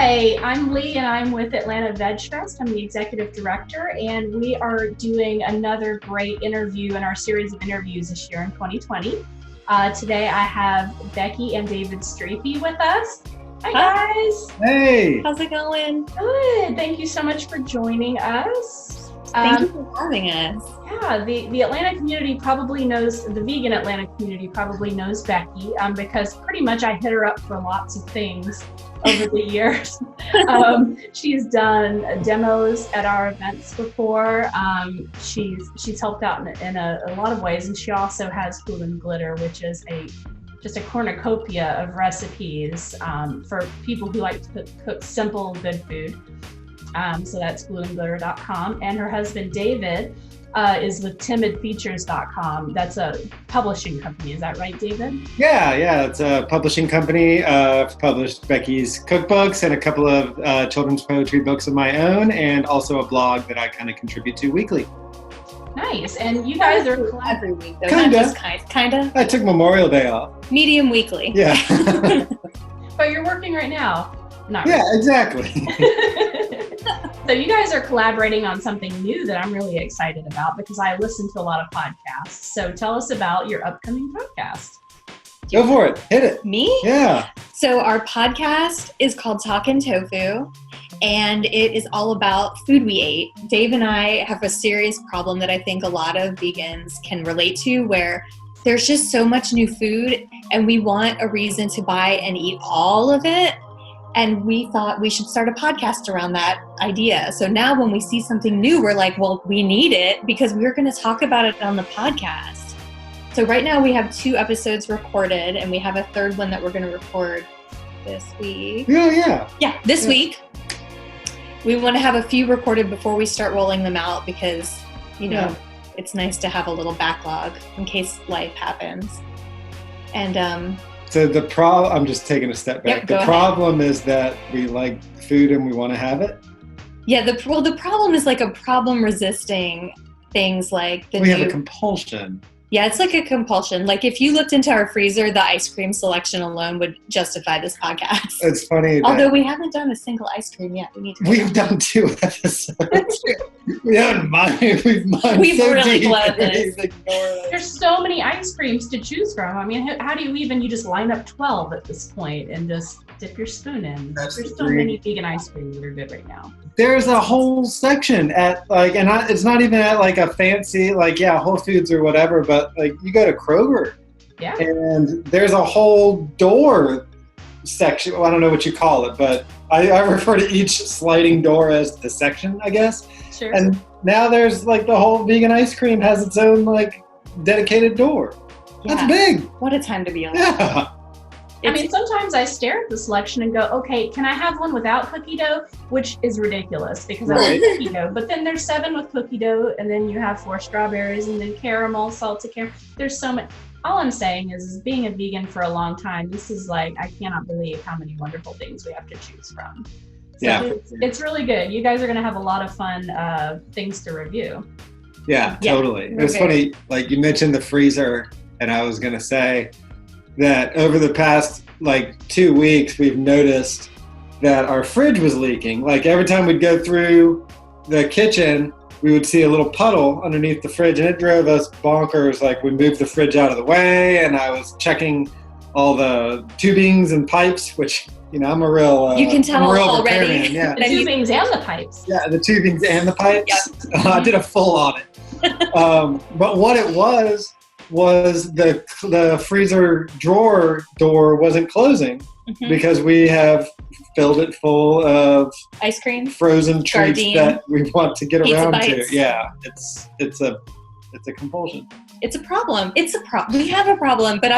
Hi, I'm Lee and I'm with Atlanta Veg Fest. I'm the executive director and we are doing another great interview in our series of interviews this year in 2020. Today I have Becky and David Striepe with us. Hi guys. Hey. How's it going? Good. Thank you so much for joining us. Thank you for having us. Yeah, the Atlanta community probably knows, the vegan Atlanta community probably knows Becky because pretty much I hit her up for lots of things over the years. She's done demos at our events before. She's helped out in a lot of ways, and she also has Food and Glitter, which is just a cornucopia of recipes for people who like to cook simple, good food. So that's glutenglitter.com. And her husband, David, is with timidfeatures.com. That's a publishing company. Is that right, David? Yeah. It's a publishing company. I've published Becky's cookbooks and a couple of children's poetry books of my own, and also a blog that I kind of contribute to weekly. Nice. And you guys are every week, though. Kinda. Not just kinda. I took Memorial Day off. Medium weekly. Yeah. But you're working right now. Not yeah, really. exactly. So you guys are collaborating on something new that I'm really excited about because I listen to a lot of podcasts. So tell us about your upcoming podcast. Go for it. Hit it. Me? Yeah. So our podcast is called Talkin' Tofu, and it is all about food we ate. Dave and I have a serious problem that I think a lot of vegans can relate to, where there's just so much new food and we want a reason to buy and eat all of it. And we thought we should start a podcast around that idea. So now when we see something new, we're like, well, we need it because we're going to talk about it on the podcast. So right now we have 2 episodes recorded, and we have a third one that we're going to record this week. Yeah. Yeah, this week. We want to have a few recorded before we start rolling them out because, it's nice to have a little backlog in case life happens. And So I'm just taking a step back. Yep, the problem is that we like food and we want to have it. Yeah, the problem is like a problem resisting things like we have a compulsion. Yeah, it's like a compulsion. Like if you looked into our freezer, the ice cream selection alone would justify this podcast. It's funny. Although we haven't done a single ice cream yet. We've done 2 episodes. We haven't mined. We've so really deep. bled this. There's so many ice creams to choose from. I mean, how do you just line up 12 at this point and just dip your spoon in? There's so many vegan ice creams that are good right now. There's a whole section at it's not even at like a fancy Whole Foods or whatever, but like you go to Kroger, yeah, and there's a whole door section. Well, I don't know what you call it, but I refer to each sliding door as the section, I guess. Sure. And now there's like the whole vegan ice cream has its own like dedicated door. Yeah. That's big. What a time to be alive. Yeah. I mean, sometimes I stare at the selection and go, okay, can I have one without cookie dough? Which is ridiculous because I like cookie dough. But then there's 7 with cookie dough, and then you have 4 strawberries, and then caramel, salted caramel. There's so much. All I'm saying is being a vegan for a long time, this is like, I cannot believe how many wonderful things we have to choose from. So yeah. It's really good. You guys are going to have a lot of fun things to review. Yeah, totally. It was funny, like you mentioned the freezer, and I was going to say that over the past 2 weeks, we've noticed that our fridge was leaking. Like every time we'd go through the kitchen, we would see a little puddle underneath the fridge, and it drove us bonkers. Like we moved the fridge out of the way, and I was checking all the tubings and pipes, which, I'm a real you can tell I'm a real already. vegetarian, yeah. The tubings and the pipes. Yeah, the tubings and the pipes. Yep. I did a full audit. But what it was the freezer drawer door wasn't closing because we have filled it full of ice cream, frozen treats that we want to get pizza around bites. to. Yeah, it's a compulsion. It's a problem. We have a problem, but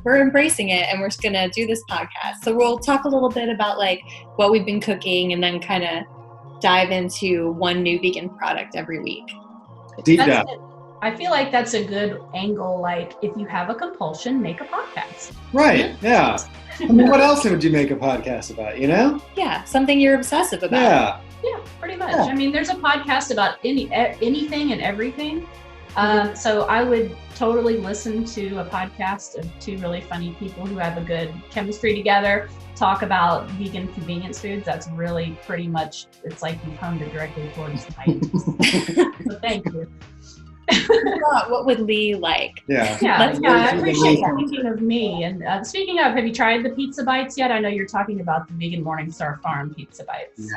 we're embracing it, and we're just gonna do this podcast. So we'll talk a little bit about what we've been cooking, and then kind of dive into one new vegan product every week. Deep dive. I feel like that's a good angle. Like if you have a compulsion, make a podcast. Right. Yeah. I mean, what else would you make a podcast about? Yeah, something you're obsessive about. Yeah. Yeah, pretty much. Yeah. I mean, there's a podcast about anything and everything. So I would totally listen to a podcast of two really funny people who have a good chemistry together, talk about vegan convenience foods. That's really pretty much, it's like you've honed it directly towards my So thank you. What would Lee like? Yeah. I appreciate you thinking of me. And speaking of, have you tried the pizza bites yet? I know you're talking about the vegan Morningstar Farm pizza bites.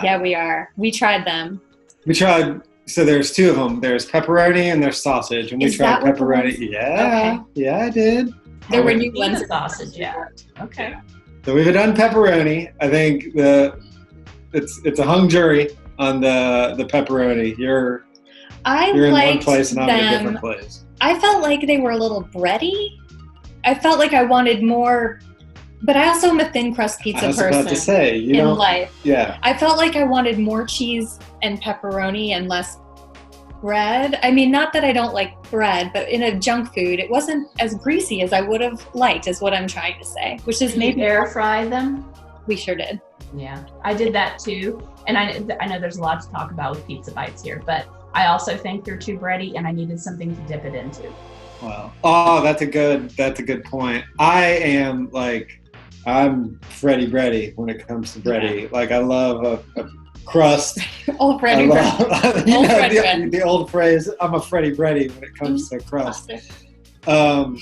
Yeah, we are. We tried them. We tried. So there's two of them. There's pepperoni and there's sausage. And we tried pepperoni. Yeah. Okay. Yeah, I did. There were new ones. Sausage, yeah. Okay. Yeah. So we've done pepperoni. I think it's a hung jury on the pepperoni. You're in one place and I'm in a different place. I felt like they were a little bready. I felt like I wanted more, but I also am a thin crust pizza person. I was about to say, in life. Yeah. I felt like I wanted more cheese and pepperoni and less bread. I mean, not that I don't like bread, but in a junk food, it wasn't as greasy as I would have liked, is what I'm trying to say. Which is maybe air fry them. We sure did. Yeah, I did that too. And I know there's a lot to talk about with pizza bites here, but I also think they're too bready, and I needed something to dip it into. Wow. Oh, that's a good point. I'm Freddy bready when it comes to bready. Yeah. Like I love a crust. Old Freddy bread. The old phrase. I'm a Freddy bready when it comes to crust. But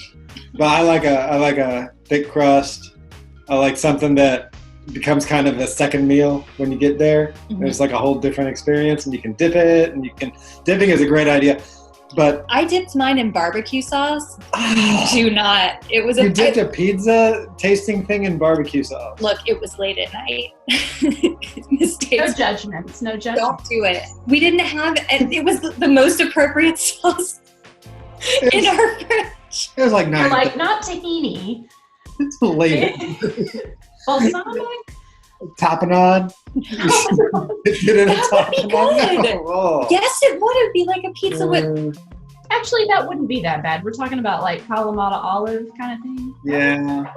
I like a thick crust. I like something that becomes kind of a second meal when you get there. Mm-hmm. There's like a whole different experience, and you can dip it, and dipping is a great idea. But I dipped mine in barbecue sauce. Do not. It was you dipped a pizza tasting thing in barbecue sauce. Look, it was late at night. No judgment. No judgment. Don't do it. We didn't have it. It was the most appropriate sauce in our fridge. It was like 9. You're like, not tahini. It's late. Balsamic? Tapenade? That would be good. Oh. Yes, it would. It'd be like a pizza with... Actually, that wouldn't be that bad. We're talking about like Kalamata olive kind of thing. Yeah.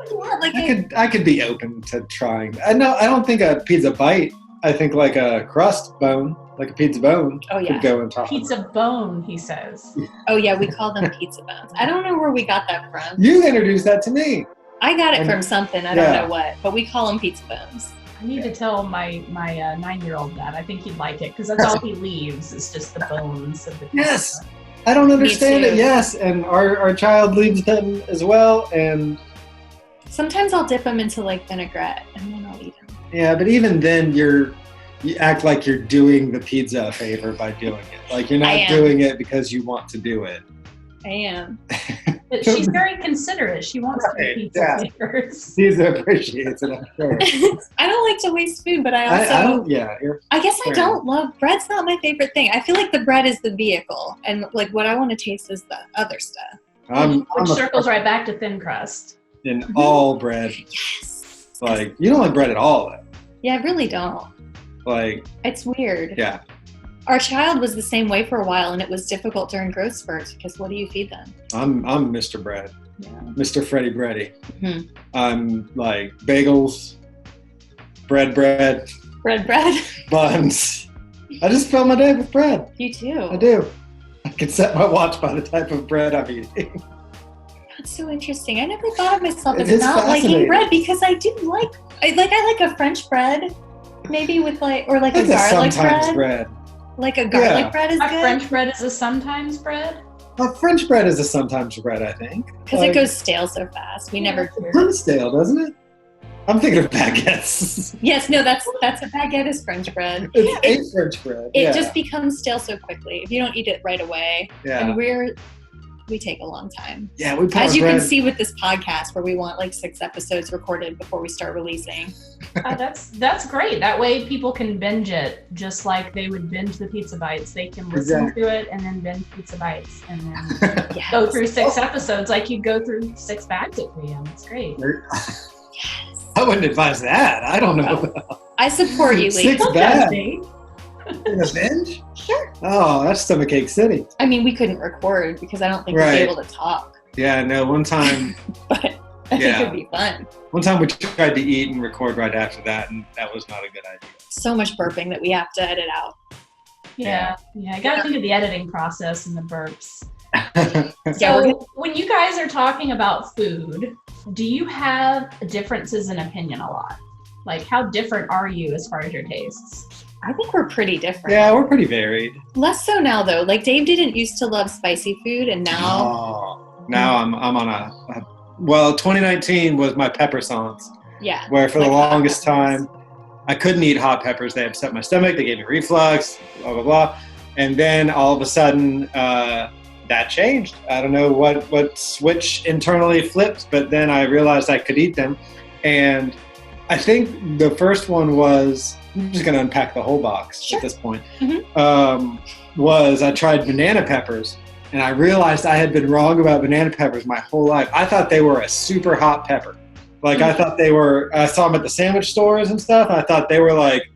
I could be open to trying. I don't think a pizza bite. I think like a crust bone, like a pizza bone, could go on top. Pizza bone, he says. Oh yeah, we call them pizza bones. I don't know where we got that from. You introduced that to me. I got it from something. I don't know what, but we call them pizza bones. I need to tell my 9-year-old that. I think he'd like it because that's all he leaves is just the bones of the pizza. Yes. I don't understand it. Yes, and our child leaves them as well. And sometimes I'll dip them into like vinaigrette, and then I'll eat them. Yeah, but even then, you act like you're doing the pizza a favor by doing it. Like you're not doing it because you want to do it. I am. But she's very considerate. She wants to be pizza favors. She appreciates it, I'm sure. I don't like to waste food, but I also... I guess I don't love... Bread's not my favorite thing. I feel like the bread is the vehicle, and like what I want to taste is the other stuff. Which circles right back to thin crust. In all bread. Yes. Like, you don't like bread at all, though. Yeah, I really don't. Like... It's weird. Yeah. Our child was the same way for a while, and it was difficult during growth spurts because what do you feed them? I'm Mr. Bread. Yeah. Mr. Freddy Bready. Mm-hmm. I'm like bagels, bread, buns. I just fill my day with bread. You too. I do. I can set my watch by the type of bread I'm eating. That's so interesting. I never thought of myself as not liking bread because I do like a French bread, maybe with like a garlic bread. Like a garlic bread is good? A French bread is a sometimes bread? A French bread is a sometimes bread, I think. Because it goes stale so fast. We never... It turns stale, doesn't it? I'm thinking of baguettes. Yes, no, that's a baguette is French bread. It's a French bread. It just becomes stale so quickly if you don't eat it right away. Yeah. And we take a long time. Yeah, we put as you can see with this podcast, where we want like 6 episodes recorded before we start releasing. That's great. That way people can binge it just like they would binge the pizza bites. They can listen to it and then binge pizza bites and then go through 6 episodes like you'd go through 6 bags at 3 a.m. It's great. Yes. I wouldn't advise that. I don't know. I support you, Lee. 6 bags. In a binge? Sure. Oh, that's Stomachache City. I mean, we couldn't record because I don't think we'd be able to talk. Yeah, no, one time. But I think it'd be fun. One time we tried to eat and record right after that, and that was not a good idea. So much burping that we have to edit out. Yeah. I got to think of the editing process and the burps. Yeah, So when you guys are talking about food, do you have differences in opinion a lot? Like, how different are you as far as your tastes? I think we're pretty different. Yeah, we're pretty varied. Less so now, though. Like, Dave didn't used to love spicy food, and now... Now I'm on well, 2019 was my pepper sans. Yeah. Where for the longest time, I couldn't eat hot peppers. They upset my stomach. They gave me reflux, blah, blah, blah. And then all of a sudden, that changed. I don't know what switch internally flipped, but then I realized I could eat them. And I think the first one was, I'm just going to unpack the whole box at this point, was I tried banana peppers. And I realized I had been wrong about banana peppers my whole life. I thought they were a super hot pepper. Like, I thought they were, I saw them at the sandwich stores and stuff. I thought they were like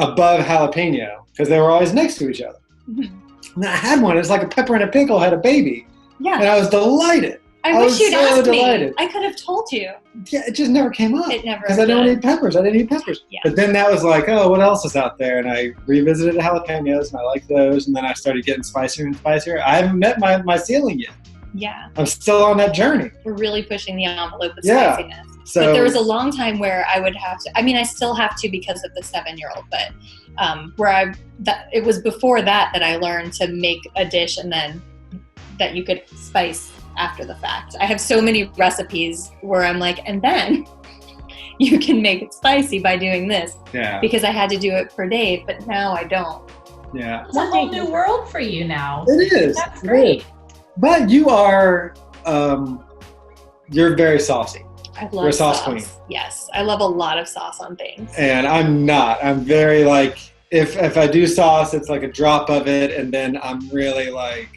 above jalapeno because they were always next to each other. And I had one. It was like a pepper and a pickle had a baby. Yeah. And I was delighted. I wish you'd asked me. I could have told you. Yeah, it just never came up. It never Because I don't eat peppers. I didn't eat peppers. Yeah. But then that was like, oh, what else is out there? And I revisited jalapenos, and I liked those. And then I started getting spicier and spicier. I haven't met my ceiling yet. Yeah. I'm still on that journey. We're really pushing the envelope with spiciness. So, but there was a long time where I would have to, I mean, I still have to because of the 7-year-old, but it was before that I learned to make a dish and then that you could spice after the fact. I have so many recipes where I'm like, and then you can make it spicy by doing this. Yeah. Because I had to do it for Dave, but now I don't. Yeah. It's a whole new world for you now. It is. That's great. But you are, you're very saucy. I love sauce queen. Yes. I love a lot of sauce on things. And I'm not. I'm very like, if I do sauce, it's like a drop of it, and then I'm really like,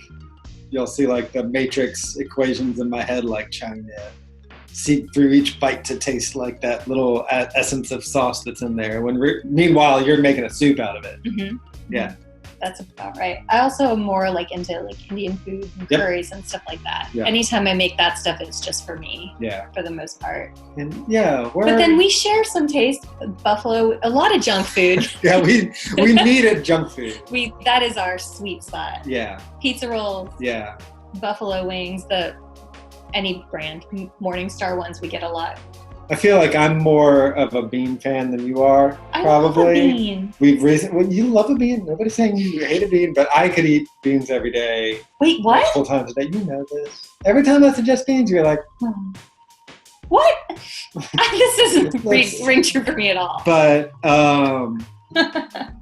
you'll see like the matrix equations in my head like trying to seep through each bite to taste like that little essence of sauce that's in there. Meanwhile, you're making a soup out of it. Mm-hmm. Yeah. That's about right. I also am more like into like Indian food and curries and stuff like that. Yeah. Anytime I make that stuff, it's just for me. Yeah. For the most part. And but then we share some taste. Buffalo, a lot of junk food. Yeah, we needed junk food. That is our sweet spot. Yeah. Pizza rolls. Yeah. Buffalo wings. Any brand Morningstar ones we get a lot. I feel like I'm more of a bean fan than you are. I probably. love a bean. You love a bean. Nobody's saying you hate a bean, but I could eat beans every day. Wait, what? Multiple times a day. You know this. Every time I suggest beans, you're like, what? This doesn't ring true for me at all. But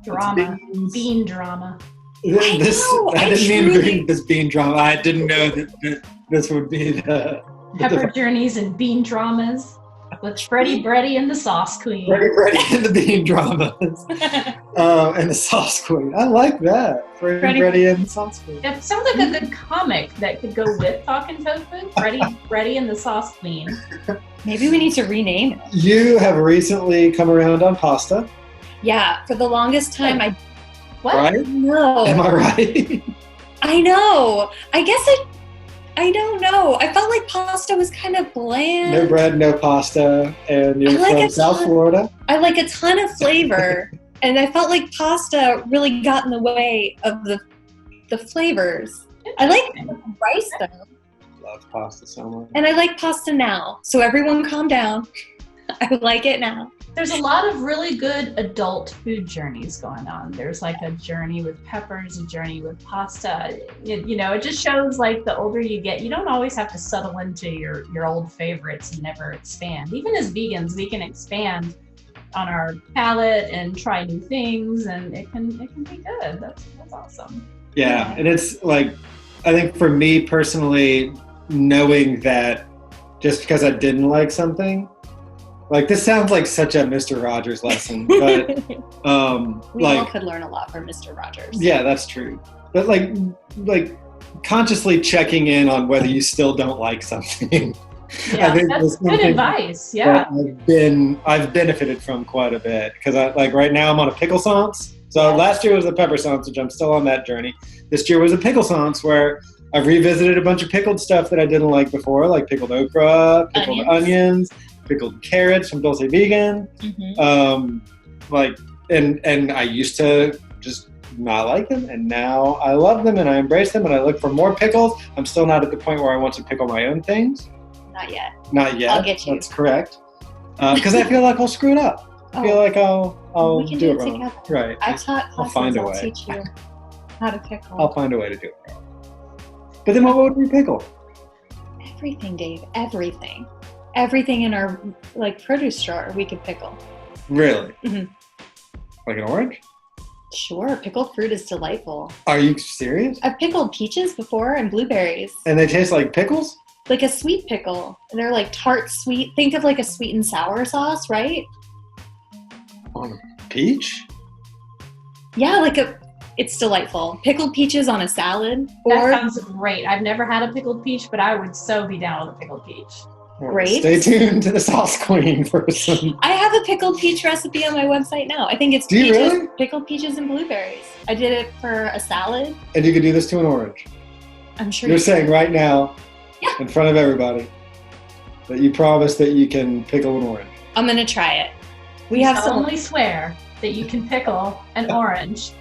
drama, bean drama. I didn't mean to bring this bean drama. I didn't know that this would be the pepper journeys and bean dramas. With Freddie Breddy and the Sauce Queen. Freddie Breddy and the Bean Dramas. And the Sauce Queen. I like that. Freddie Breddy and the Sauce Queen. It sounds like a good comic that could go with Talkin' Tofu. Freddie Breddy and the Sauce Queen. Maybe we need to rename it. You have recently come around on pasta. Yeah. For the longest time, What? Right? No. Am I right? I know. I guess I don't know. I felt like pasta was kind of bland. No bread, no pasta, and you're from South Florida. I like a ton of flavor, and I felt like pasta really got in the way of the flavors. I like rice though. Love pasta so much. And I like pasta now. So everyone calm down. I like it now. There's a lot of really good adult food journeys going on. There's like a journey with peppers, a journey with pasta. It just shows like the older you get, you don't always have to settle into your old favorites and never expand. Even as vegans, we can expand on our palate and try new things, and it can be good. That's awesome. Yeah, and it's like, I think for me personally, knowing that just because I didn't like something, like, this sounds like such a Mr. Rogers lesson, but we all could learn a lot from Mr. Rogers. Yeah, that's true. But like consciously checking in on whether you still don't like something. Yeah, I think that's good advice. Yeah, I've benefited from quite a bit because right now I'm on a pickle sans. So last year was a pepper sans, which I'm still on that journey. This year was a pickle sans where I've revisited a bunch of pickled stuff that I didn't like before, like pickled okra, pickled onions, pickled carrots from Dulce Vegan. Mm-hmm. And I used to just not like them, and now I love them and I embrace them and I look for more pickles. I'm still not at the point where I want to pickle my own things. Not yet. Not yet. I'll get you. That's correct. Because I feel like I'll screw it up. I feel like I'll we can do it together. wrong. Right. I've taught classes. I'll find a way. I'll teach you how to pickle. I'll find a way to do it. But then what would we pickle? Everything, Dave. Everything. Everything in our produce drawer we could pickle. Really? Mm-hmm. Like an orange? Sure. Pickled fruit is delightful. Are you serious? I've pickled peaches before and blueberries. And they taste like pickles? Like a sweet pickle. And they're like tart sweet. Think of like a sweet and sour sauce, right? On a peach? Yeah, it's delightful. Pickled peaches on a salad. That sounds great. I've never had a pickled peach, but I would so be down with a pickled peach. Great. Stay tuned to the Sauce Queen for some. I have a pickled peach recipe on my website now. I think it's Do you peaches, really? Pickled peaches and blueberries. I did it for a salad. And you could do this to an orange. I'm sure You're you saying can. right now, Yeah. in front of everybody, that you promise that you can pickle an orange. I'm going to try it. We You have some. only swear that you can pickle an orange.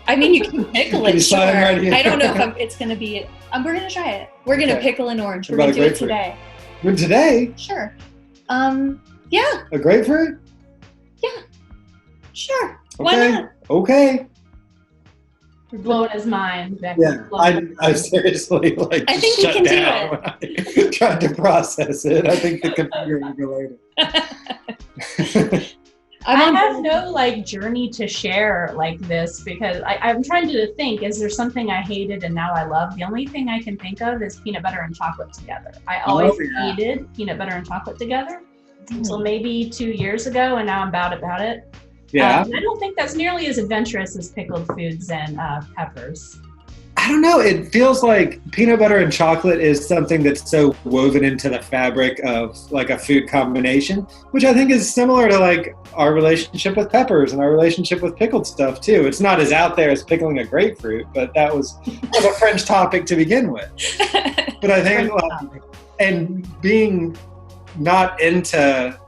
I mean, you can pickle Can you it, sure. sign right here? I don't know if it's going to be. We're going to try it. We're going to Okay. pickle an orange. What We're going about to do a it today. But today, Sure. Yeah, a grapefruit? sure. Why Okay. not? Okay. You're blowing his mind, Becky. Yeah, I seriously I think we shut can do down when I tried to process it. I think the computer would go later. I have no journey to share like this because I'm trying to think, is there something I hated and now I love? The only thing I can think of is peanut butter and chocolate together. I always hated peanut butter and chocolate together until maybe 2 years ago, and now I'm about it. Yeah. I don't think that's nearly as adventurous as pickled foods and peppers. I don't know. It feels like peanut butter and chocolate is something that's so woven into the fabric of a food combination, which I think is similar to our relationship with peppers and our relationship with pickled stuff too. It's not as out there as pickling a grapefruit, but that was a French topic to begin with. But I think, and being not into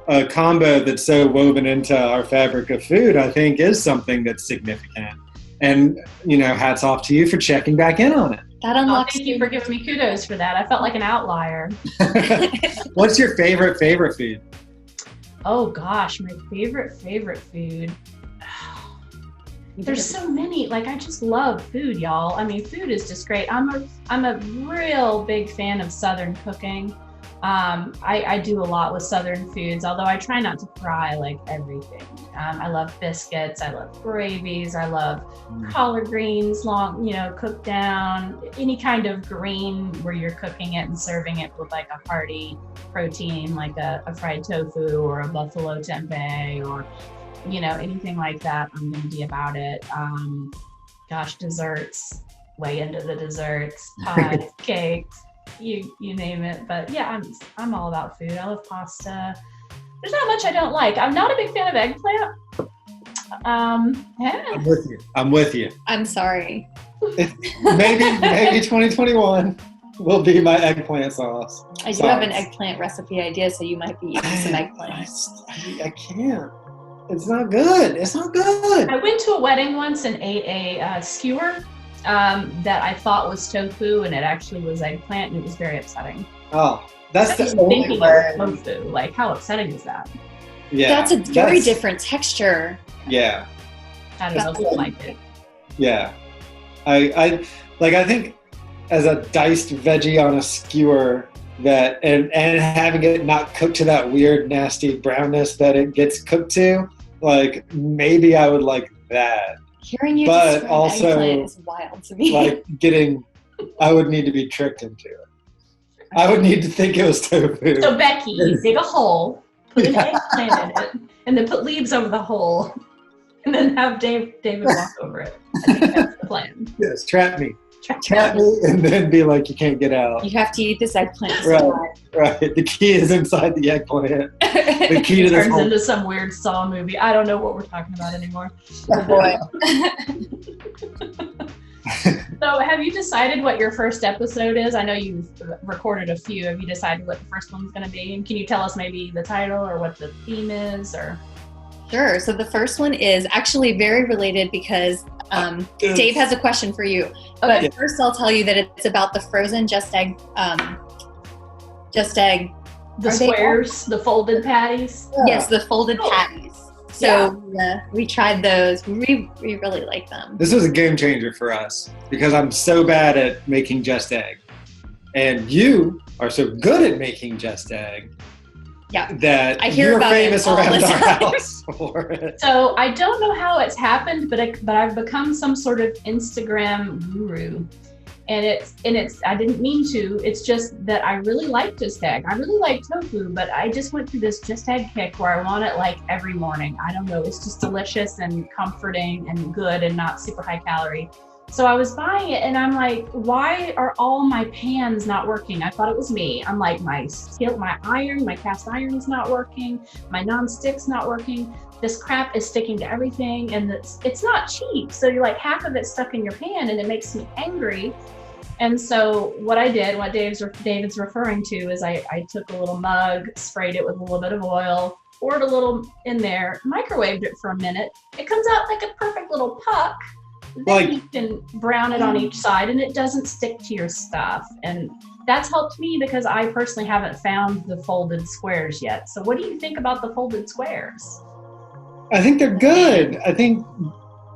a combo that's so woven into our fabric of food, I think is something that's significant. And, hats off to you for checking back in on it. That unlocks thank you for giving me kudos for that. I felt like an outlier. What's your favorite food? Oh gosh, my favorite food. There's so many. I just love food, y'all. I mean, food is just great. I'm a real big fan of Southern cooking. I do a lot with Southern foods, although I try not to fry everything. I love biscuits. I love gravies. I love collard greens, long, cooked down. Any kind of green where you're cooking it and serving it with a hearty protein, like a fried tofu or a buffalo tempeh or, anything like that. I'm going to be about it. Desserts, way into the desserts, pies, cakes. You name it, but yeah, I'm all about food. I love pasta. There's not much I don't like. I'm not a big fan of eggplant. Yeah. I'm with you. I'm sorry. Maybe 2021 will be my eggplant sauce. I do have an eggplant recipe idea, so you might be eating some eggplant. I can't. It's not good. I went to a wedding once and ate a skewer that I thought was tofu, and it actually was eggplant, and it was very upsetting. Oh, that's the just only thinking way. of tofu. How upsetting is that? Yeah, That's a very different texture. Yeah, I don't know if I like it. yeah. I think as a diced veggie on a skewer that and having it not cooked to that weird nasty brownness that it gets cooked to, maybe I would like that. Hearing you But describe also, eggplant is wild to me. I would need to be tricked into it. I would need to think it was tofu. So Becky, dig a hole, put an eggplant in it, and then put leaves over the hole, and then have David walk over it. I think that's the plan. Yes, trap me, and then be like, you can't get out. You have to eat this eggplant. Right. The key is inside the eggplant. The key to this Turns whole into some weird Saw movie. I don't know what we're talking about anymore. Oh boy. So have you decided what your first episode is? I know you've recorded a few. Have you decided what the first one's going to be? And can you tell us maybe the title or what the theme is? Or Sure. So the first one is actually very related because Dave has a question for you. But first I'll tell you that it's about the frozen Just Egg. The squares, the folded patties? Yes, the folded patties. So we tried those. We really like them. This was a game changer for us because I'm so bad at making Just Egg. And you are so good at making Just Egg that I hear you're about famous it all around the our time. house for it. So I don't know how it's happened, but I've become some sort of Instagram guru. And it's I didn't mean to. It's just that I really like Just Egg. I really like tofu, but I just went through this Just Egg kick where I want it like every morning. I don't know. It's just delicious and comforting and good and not super high calorie. So I was buying it and I'm like, why are all my pans not working? I thought it was me. I'm like, my cast iron's not working. My non-stick's not working. This crap is sticking to everything and it's not cheap. So you're like half of it's stuck in your pan and it makes me angry. And so what I did, what David's referring to is I took a little mug, sprayed it with a little bit of oil, poured a little in there, microwaved it for a minute. It comes out like a perfect little puck. Then you can brown it on each side and it doesn't stick to your stuff. And that's helped me because I personally haven't found the folded squares yet. So what do you think about the folded squares? I think they're good.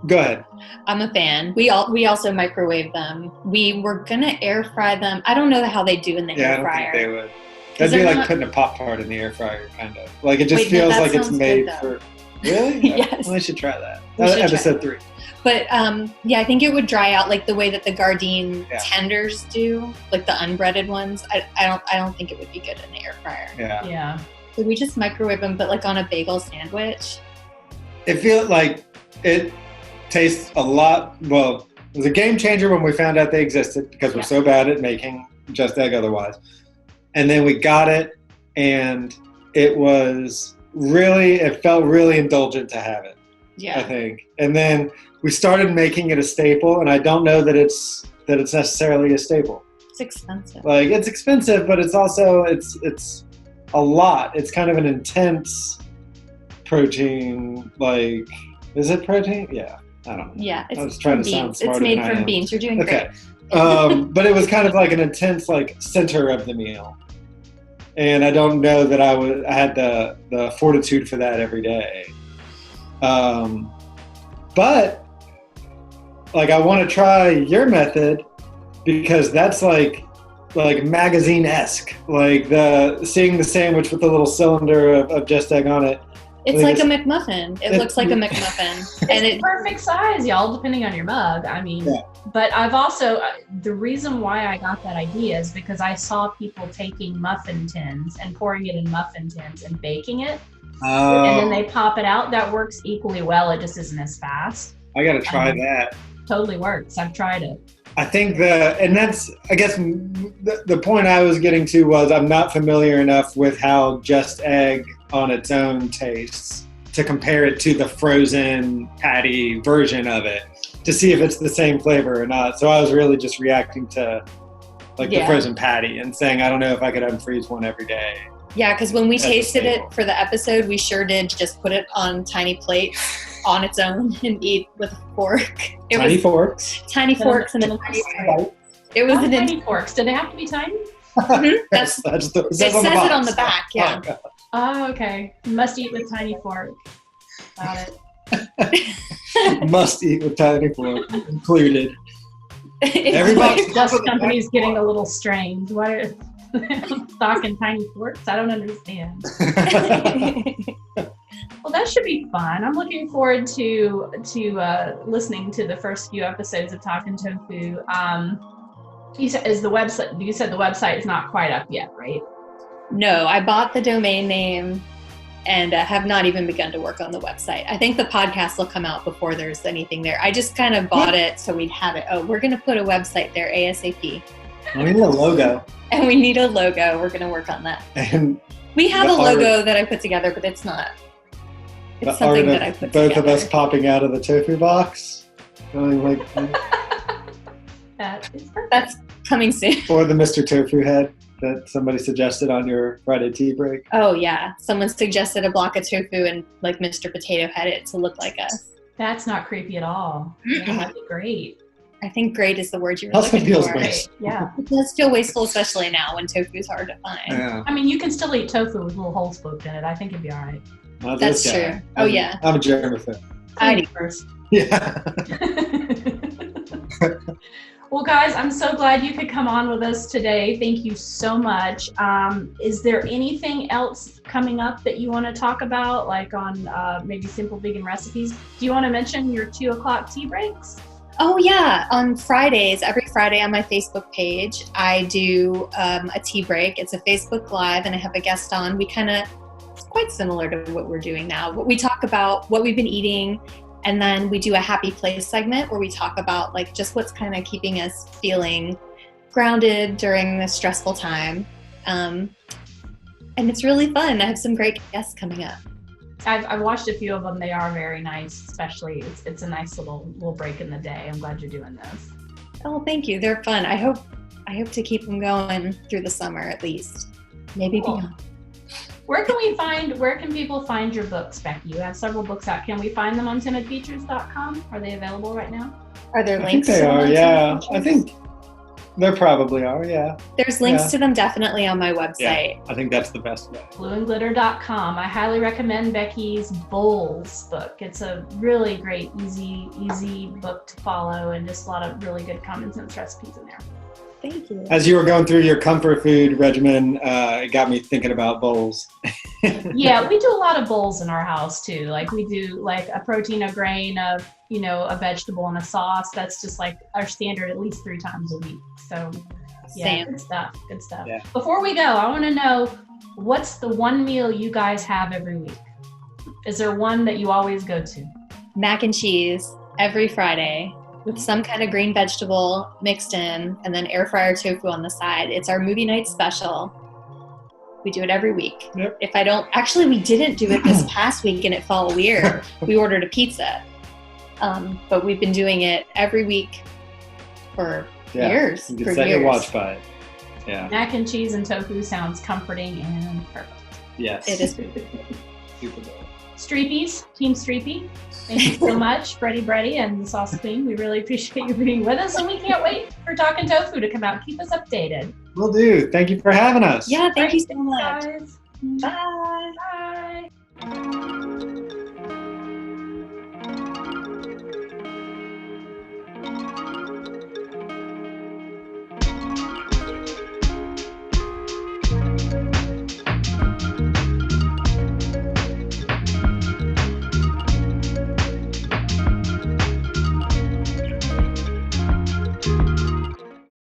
Go ahead. I'm a fan. We also microwave them. We were gonna air fry them. I don't know how they do in the air fryer. I don't think they would. That'd be like putting a Pop-Tart in the air fryer, kind of. Like it just feels like it's made for. Really? Yes. Well, I should try that. Episode 3. But I think it would dry out like the way that the Gardein tenders do, like the unbreaded ones. I don't think it would be good in the air fryer. Yeah. So we just microwave them, but like on a bagel sandwich. It feels like it tastes a lot. Well, it was a game changer when we found out they existed because we're so bad at making Just Egg otherwise. And then we got it, and it felt really indulgent to have it. Yeah, I think. And then we started making it a staple, and I don't know that it's necessarily a staple. It's expensive. Like it's expensive, but it's also it's a lot. It's kind of an intense protein. Like, is it protein? Yeah, I don't know. Yeah, I was trying to sound smarter It's made than I from am. beans. You're doing great. But it was kind of like an intense like center of the meal. And I don't know that I had the fortitude for that every day. But like I want to try your method because that's like magazine-esque. Like seeing the sandwich with the little cylinder of Just Egg on it. It's like a McMuffin. It looks like a McMuffin. And it's perfect size, y'all, depending on your mug. I mean, but I've also, the reason why I got that idea is because I saw people taking muffin tins and pouring it in muffin tins and baking it. Oh. And then they pop it out. That works equally well. It just isn't as fast. I got to try that. Totally works. I've tried it. I think I guess the point I was getting to was I'm not familiar enough with how Just Egg on its own tastes to compare it to the frozen patty version of it to see if it's the same flavor or not. So I was really just reacting to the frozen patty and saying, I don't know if I could unfreeze one every day. Yeah, because when we tasted it for the episode, we sure did just put it on tiny plates on its own and eat with a fork. Tiny forks and then tiny bites. It was tiny forks. Did they have to be tiny? Mm-hmm. It says it on the back. Yeah. Oh, okay. Must eat with tiny fork. Got it. Must eat with tiny fork included. Everybody. Dust company's getting a little strange. Why are stocking tiny forks? I don't understand. Well, that should be fun. I'm looking forward to listening to the first few episodes of Talkin' Tofu. You said the website is not quite up yet, right? No, I bought the domain name and have not even begun to work on the website. I think the podcast will come out before there's anything there. I just kind of bought it so we'd have it. Oh, we're going to put a website there ASAP. We need a logo. And we need a logo. We're going to work on that. And we have a logo that I put together, but it's not. It's something that I put together. Both of us popping out of the tofu box. Going like that's coming soon. Or the Mr. Tofu head that somebody suggested on your Friday tea break. Oh yeah, someone suggested a block of tofu and like Mr. Potato Head it to look like us. That's not creepy at all. Yeah, that'd be great. I think great is the word you were Also looking feels for. wasteful. Yeah. It does feel wasteful, especially now when tofu is hard to find. Yeah. I mean, you can still eat tofu with little holes poked in it. I think it'd be all right. Not That's this guy. true. Oh, yeah. I'm a germaphobe. I Clean do. first. Yeah. Well, guys, I'm so glad you could come on with us today. Thank you so much. Is there anything else coming up that you want to talk about, like on maybe simple vegan recipes? Do you want to mention your 2 o'clock tea breaks? Oh yeah, on Fridays, every Friday on my Facebook page, I do a tea break. It's a Facebook Live and I have a guest on. It's quite similar to what we're doing now, but we talk about what we've been eating, and then we do a happy place segment where we talk about like just what's kind of keeping us feeling grounded during this stressful time. And it's really fun. I have some great guests coming up. I've watched a few of them. They are very nice, especially it's a nice little break in the day. I'm glad you're doing this. Oh, thank you. They're fun. I hope to keep them going through the summer at least. Maybe beyond. Where can people find your books, Becky? You have several books out. Can we find them on timidfeatures.com? Are they available right now? Are there I think links they to them are, on yeah. Timid I Features? think there probably are, yeah. There's links Yeah. to them definitely on my website. I think that's the best way. blueandglitter.com. I highly recommend Becky's Bowls book. It's a really great, easy book to follow, and just a lot of really good common sense recipes in there. Thank you. As you were going through your comfort food regimen, it got me thinking about bowls. Yeah, we do a lot of bowls in our house too. Like we do like a protein, a grain, a vegetable, and a sauce. That's just like our standard at least 3 times a week. So yeah, Same. good stuff. Yeah. Before we go, I want to know, what's the one meal you guys have every week? Is there one that you always go to? Mac and cheese every Friday with some kind of green vegetable mixed in, and then air fryer tofu on the side. It's our movie night special. We do it every week. Yep. If I don't, actually we didn't do it this past week and it felt weird. We ordered a pizza. But we've been doing it every week for years. You for can set years. your watch by it. Yeah. Mac and cheese and tofu sounds comforting and perfect. Yes. It is. Super good. Streepies, Team Striepe, thank you so much, Breddy and the Sauce Queen. We really appreciate you being with us, and we can't wait for Talking Tofu to come out. Keep us updated. Will do. Thank you for having us. Yeah, thank you so Thanks, much. guys. Bye. Bye.